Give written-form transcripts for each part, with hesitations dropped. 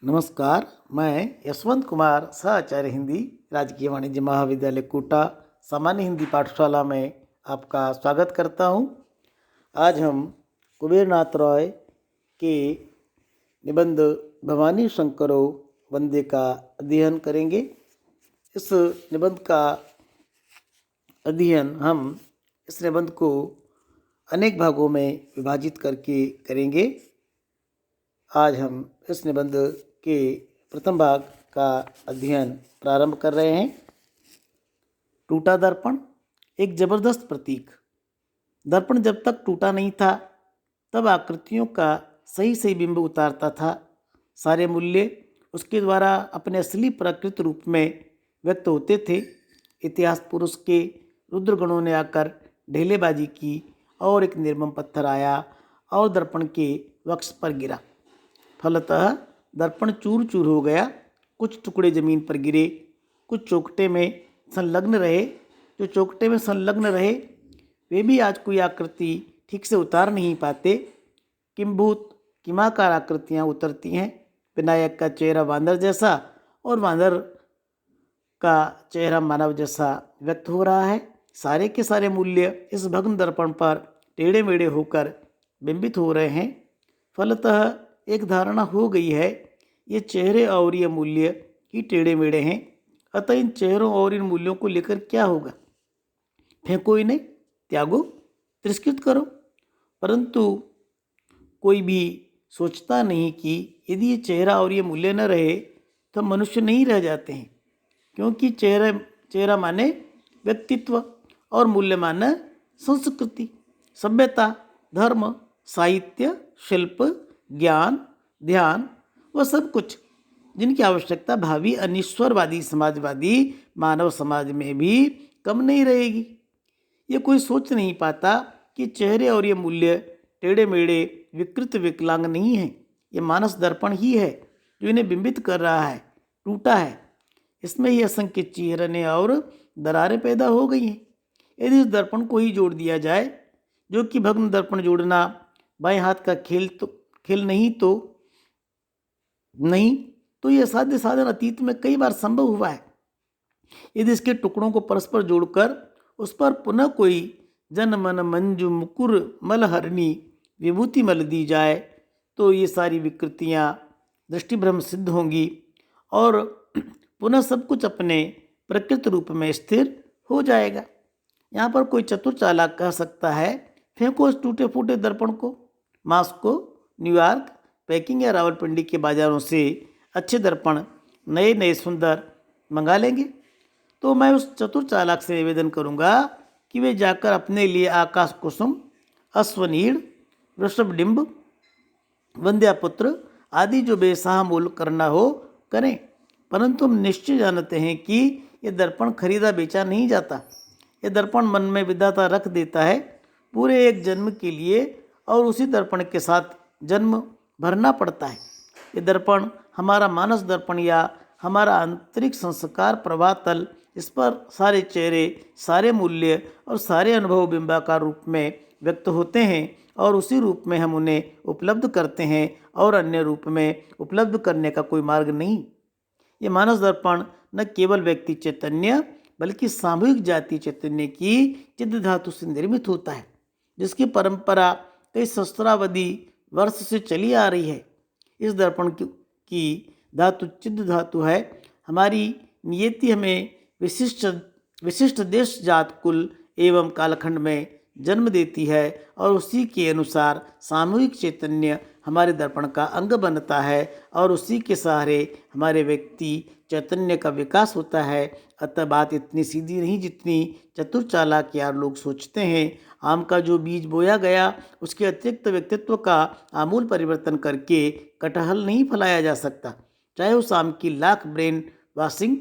नमस्कार। मैं यशवंत कुमार सहआचार्य हिंदी राजकीय वाणिज्य महाविद्यालय कोटा सामान्य हिंदी पाठशाला में आपका स्वागत करता हूं। आज हम कुबेरनाथ रॉय के निबंध भवानी शंकरो वंदे का अध्ययन करेंगे। इस निबंध का अध्ययन हम इस निबंध को अनेक भागों में विभाजित करके करेंगे। आज हम इस निबंध के प्रथम भाग का अध्ययन प्रारंभ कर रहे हैं। टूटा दर्पण एक जबरदस्त प्रतीक। दर्पण जब तक टूटा नहीं था तब आकृतियों का सही सही बिंब उतारता था। सारे मूल्य उसके द्वारा अपने असली प्राकृत रूप में व्यक्त होते थे। इतिहास पुरुष के रुद्रगणों ने आकर ढेलेबाजी की और एक निर्मम पत्थर आया और दर्पण के वक्ष पर गिरा। फलतः दर्पण चूर चूर हो गया। कुछ टुकड़े जमीन पर गिरे, कुछ चौखटे में संलग्न रहे। जो चौखटे में संलग्न रहे वे भी आज कोई आकृति ठीक से उतार नहीं पाते। किंभूत किमाकार आकृतियाँ उतरती हैं। विनायक का चेहरा वानर जैसा और वानर का चेहरा मानव जैसा व्यक्त हो रहा है। सारे के सारे मूल्य इस भग्न दर्पण पर टेढ़े मेढ़े होकर बिंबित हो रहे हैं। फलतः एक धारणा हो गई है, ये चेहरे और ये मूल्य ही टेढ़े मेढ़े हैं। अतः इन चेहरों और इन मूल्यों को लेकर क्या होगा? फेंको इन्हें, त्यागो, तिरस्कृत करो। परंतु कोई भी सोचता नहीं कि यदि ये चेहरा और ये मूल्य न रहे तो मनुष्य नहीं रह जाते हैं। क्योंकि चेहरा माने व्यक्तित्व और मूल्य माने संस्कृति, सभ्यता, धर्म, साहित्य, शिल्प, ज्ञान, ध्यान, वह सब कुछ जिनकी आवश्यकता भावी अनिश्वरवादी समाजवादी मानव समाज में भी कम नहीं रहेगी। ये कोई सोच नहीं पाता कि चेहरे और ये मूल्य टेढ़े मेढ़े विकृत विकलांग नहीं हैं। ये मानस दर्पण ही है जो इन्हें बिंबित कर रहा है। टूटा है, इसमें ही असंख्य चीरने और दरारें पैदा हो गई हैं। यदि इस दर्पण को ही जोड़ दिया जाए, जो कि भग्न दर्पण जोड़ना बाएं हाथ का खेल नहीं तो यह साध्य साधन अतीत में कई बार संभव हुआ है। यदि इसके टुकड़ों को परस्पर जोड़कर उस पर पुनः कोई जन मन मंजु मुकुर मलहरणी विभूति मल दी जाए तो ये सारी विकृतियाँ दृष्टिभ्रम सिद्ध होंगी और पुनः सब कुछ अपने प्रकृत रूप में स्थिर हो जाएगा। यहाँ पर कोई चतुर चालाक कह सकता है, फेंको इस टूटे फूटे दर्पण को। मॉस्को, न्यूयॉर्क, पेकिंग या रावलपिंडी के बाजारों से अच्छे दर्पण नए नए सुंदर मंगा लेंगे। तो मैं उस चतुर चालाक से निवेदन करूंगा कि वे जाकर अपने लिए आकाश कुसुम, अश्वनीड़, वृषभडिंब, वंद्यापुत्र आदि जो बेसहा मूल करना हो करें। परंतु हम निश्चय जानते हैं कि ये दर्पण खरीदा बेचा नहीं जाता। ये दर्पण मन में विधाता रख देता है पूरे एक जन्म के लिए और उसी दर्पण के साथ जन्म भरना पड़ता है। ये दर्पण हमारा मानस दर्पण या हमारा आंतरिक संस्कार प्रवाह तल, इस पर सारे चेहरे, सारे मूल्य और सारे अनुभव बिंबाकार रूप में व्यक्त होते हैं और उसी रूप में हम उन्हें उपलब्ध करते हैं और अन्य रूप में उपलब्ध करने का कोई मार्ग नहीं। ये मानस दर्पण न केवल व्यक्ति चैतन्य बल्कि सामूहिक जाति चैतन्य की चित्त धातु से निर्मित होता है, जिसकी परंपरा कई सहस्रावधि वर्ष से चली आ रही है। इस दर्पण की धातु चित्त धातु है। हमारी नियति हमें विशिष्ट देश जात कुल एवं कालखंड में जन्म देती है और उसी के अनुसार सामूहिक चैतन्य हमारे दर्पण का अंग बनता है और उसी के सहारे हमारे व्यक्ति चैतन्य का विकास होता है। अतः बात इतनी सीधी नहीं जितनी चतुर चालाक यार लोग सोचते हैं। आम का जो बीज बोया गया उसके अतिरिक्त व्यक्तित्व का आमूल परिवर्तन करके कटहल नहीं फलाया जा सकता, चाहे उस आम की लाख ब्रेन वॉशिंग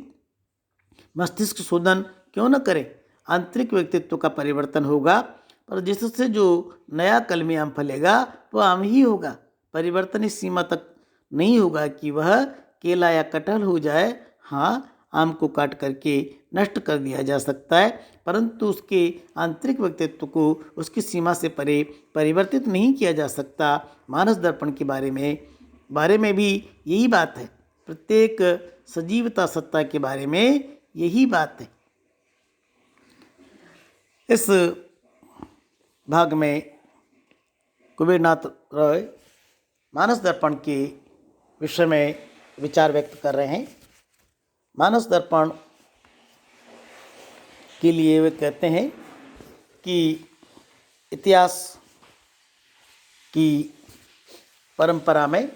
मस्तिष्क शोधन क्यों न करे। आंतरिक व्यक्तित्व का परिवर्तन होगा, पर जिससे जो नया कलमी आम फलेगा वह आम ही होगा। परिवर्तन इस सीमा तक नहीं होगा कि वह केला या कटहल हो जाए। हाँ, आम को काट करके नष्ट कर दिया जा सकता है, परंतु उसके आंतरिक व्यक्तित्व को उसकी सीमा से परे परिवर्तित नहीं किया जा सकता। मानस दर्पण के बारे में बारे में भी यही बात है। प्रत्येक सजीवता सत्ता के बारे में यही बात है। इस भाग में कुबेरनाथ रॉय मानस दर्पण के विषय में विचार व्यक्त कर रहे हैं। मानस दर्पण के लिए वे कहते हैं कि इतिहास की परंपरा में,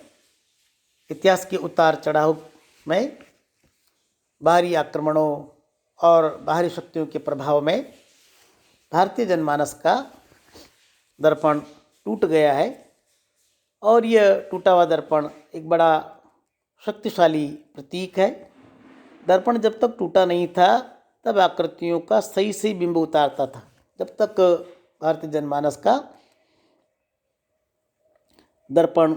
इतिहास के उतार चढ़ाव में, बाहरी आक्रमणों और बाहरी शक्तियों के प्रभाव में भारतीय जनमानस का दर्पण टूट गया है। और यह टूटा हुआ दर्पण एक बड़ा शक्तिशाली प्रतीक है। दर्पण जब तक टूटा नहीं था तब आकृतियों का सही सही बिंब उतारता था। जब तक भारतीय जनमानस का दर्पण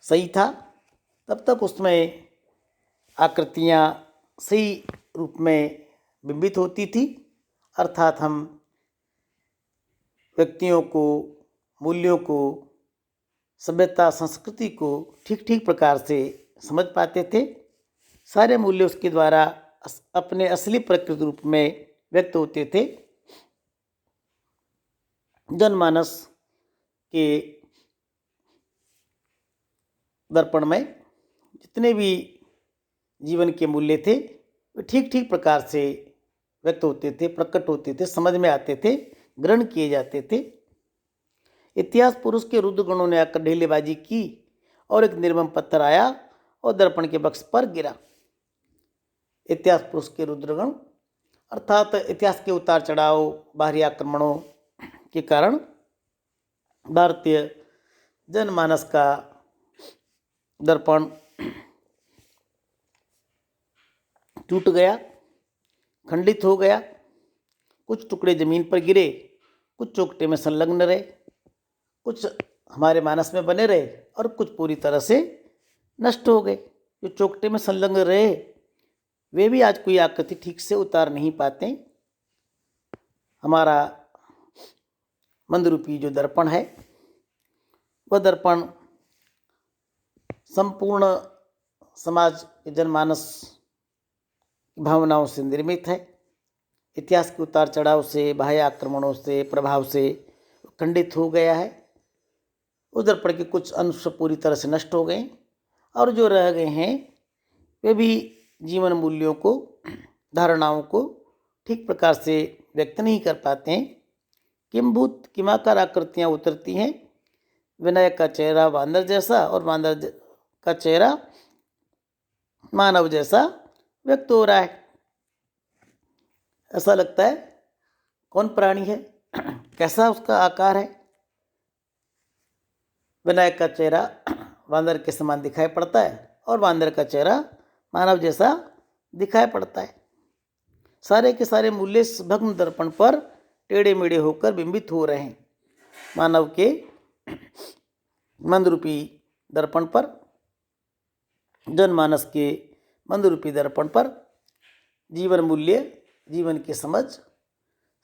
सही था तब तक उसमें आकृतियाँ सही रूप में बिंबित होती थी। अर्थात हम व्यक्तियों को, मूल्यों को, सभ्यता, संस्कृति को ठीक ठीक प्रकार से समझ पाते थे। सारे मूल्य उसके द्वारा अपने असली प्रकृति रूप में व्यक्त होते थे। जनमानस के दर्पण में जितने भी जीवन के मूल्य थे वे ठीक ठीक प्रकार से व्यक्त होते थे, प्रकट होते थे, समझ में आते थे, ग्रहण किए जाते थे। इतिहास पुरुष के रुद्र गणों ने आकर ढेलेबाजी की और एक निर्मम पत्थर आया और दर्पण के बक्स पर गिरा। इतिहास पुरुष के रुद्रगण अर्थात इतिहास के उतार चढ़ाव, बाहरी आक्रमणों के कारण भारतीय जनमानस का दर्पण टूट गया, खंडित हो गया। कुछ टुकड़े जमीन पर गिरे, कुछ चौखटे में संलग्न रहे, कुछ हमारे मानस में बने रहे और कुछ पूरी तरह से नष्ट हो गए। जो चौखटे में संलग्न रहे वे भी आज कोई आकृति ठीक से उतार नहीं पाते। हमारा मंदरूपी जो दर्पण है वह दर्पण संपूर्ण समाज के जनमानस भावनाओं से निर्मित है। इतिहास के उतार चढ़ाव से, बाह्य आक्रमणों से, प्रभाव से खंडित हो गया है। उस दर्पण के कुछ अंश पूरी तरह से नष्ट हो गए और जो रह गए हैं वे भी जीवन मूल्यों को, धारणाओं को ठीक प्रकार से व्यक्त नहीं कर पाते हैं। किंभूत किमाकार आकृतियाँ उतरती हैं। विनायक का चेहरा वानर जैसा और वानर का चेहरा मानव जैसा व्यक्त हो रहा है। ऐसा लगता है कौन प्राणी है, कैसा उसका आकार है। विनायक का चेहरा वानर के समान दिखाई पड़ता है और वानर का चेहरा मानव जैसा दिखाई पड़ता है। सारे के सारे मूल्य भग्न दर्पण पर टेढ़े मेढ़े होकर बिंबित हो रहे हैं। मानव के मंदरूपी दर्पण पर, जनमानस के मंदरूपी दर्पण पर जीवन मूल्य, जीवन की समझ,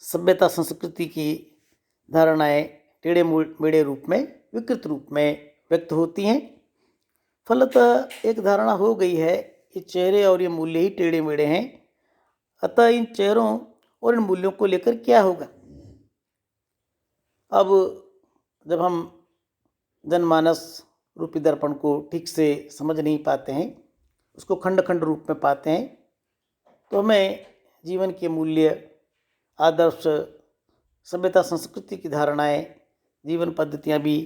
सभ्यता, संस्कृति की धारणाएं टेढ़े मेढ़े रूप में, विकृत रूप में व्यक्त होती हैं। फलतः एक धारणा हो गई है कि चेहरे और ये मूल्य ही टेढ़े मेढ़े हैं, अतः इन चेहरों और इन मूल्यों को लेकर क्या होगा। अब जब हम जनमानस रूपी दर्पण को ठीक से समझ नहीं पाते हैं, उसको खंड खंड रूप में पाते हैं, तो हमें जीवन के मूल्य, आदर्श, सभ्यता, संस्कृति की धारणाएं, जीवन पद्धतियां भी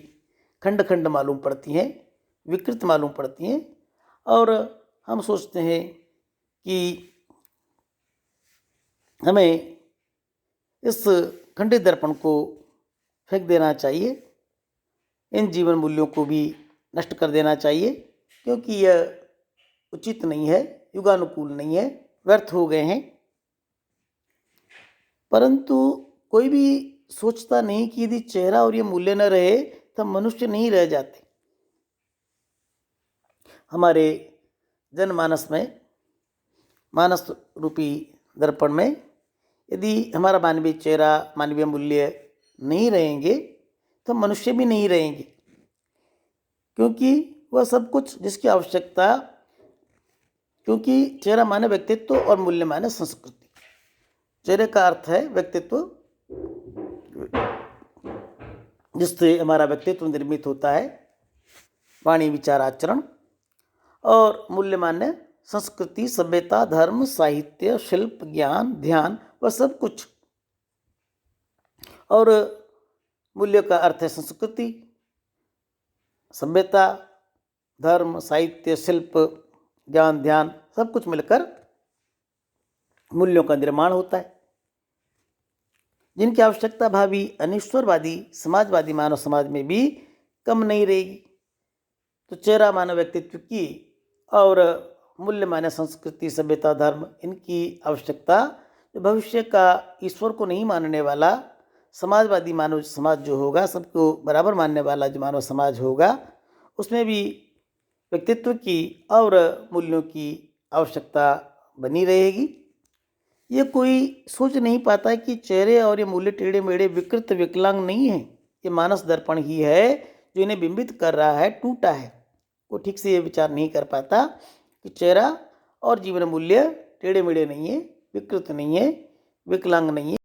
खंड खंड मालूम पड़ती हैं, विकृत मालूम पड़ती हैं और हम सोचते हैं कि हमें इस खंडित दर्पण को फेंक देना चाहिए, इन जीवन मूल्यों को भी नष्ट कर देना चाहिए, क्योंकि यह उचित नहीं है, युगानुकूल नहीं है, व्यर्थ हो गए हैं। परंतु कोई भी सोचता नहीं कि यदि चेहरा और ये मूल्य न रहे तो मनुष्य नहीं रह जाते। हमारे जनमानस में, मानस रूपी दर्पण में यदि हमारा मानवीय चेहरा, मानवीय मूल्य नहीं रहेंगे तो मनुष्य भी नहीं रहेंगे। क्योंकि वह सब कुछ जिसकी आवश्यकता, क्योंकि चेहरा माने व्यक्तित्व और मूल्य माने संस्कृति। चेहरे का अर्थ है व्यक्तित्व, जिससे हमारा व्यक्तित्व निर्मित होता है, वाणी विचार आचरण, और मूल्य माने संस्कृति, सभ्यता, धर्म, साहित्य, शिल्प, ज्ञान, ध्यान, वह सब कुछ। और मूल्य का अर्थ है संस्कृति, सभ्यता, धर्म, साहित्य, शिल्प, ज्ञान, ध्यान, सब कुछ मिलकर मूल्यों का निर्माण होता है, जिनकी आवश्यकता भावी अनिश्वरवादी समाजवादी मानव समाज में भी कम नहीं रहेगी। तो चेहरा मानव व्यक्तित्व की और मूल्य माने संस्कृति, सभ्यता, धर्म, इनकी आवश्यकता भविष्य का ईश्वर को नहीं मानने वाला समाजवादी मानव समाज जो होगा, सबको बराबर मानने वाला जो मानव समाज होगा, उसमें भी व्यक्तित्व की और मूल्यों की आवश्यकता बनी रहेगी। ये कोई सोच नहीं पाता है कि चेहरे और ये मूल्य टेढ़े मेढ़े विकृत विकलांग नहीं है, ये मानस दर्पण ही है जो इन्हें बिंबित कर रहा है, टूटा है। वो ठीक से ये विचार नहीं कर पाता कि चेहरा और जीवन मूल्य टेढ़े मेढ़े नहीं है, विकृत नहीं है, विकलांग नहीं है।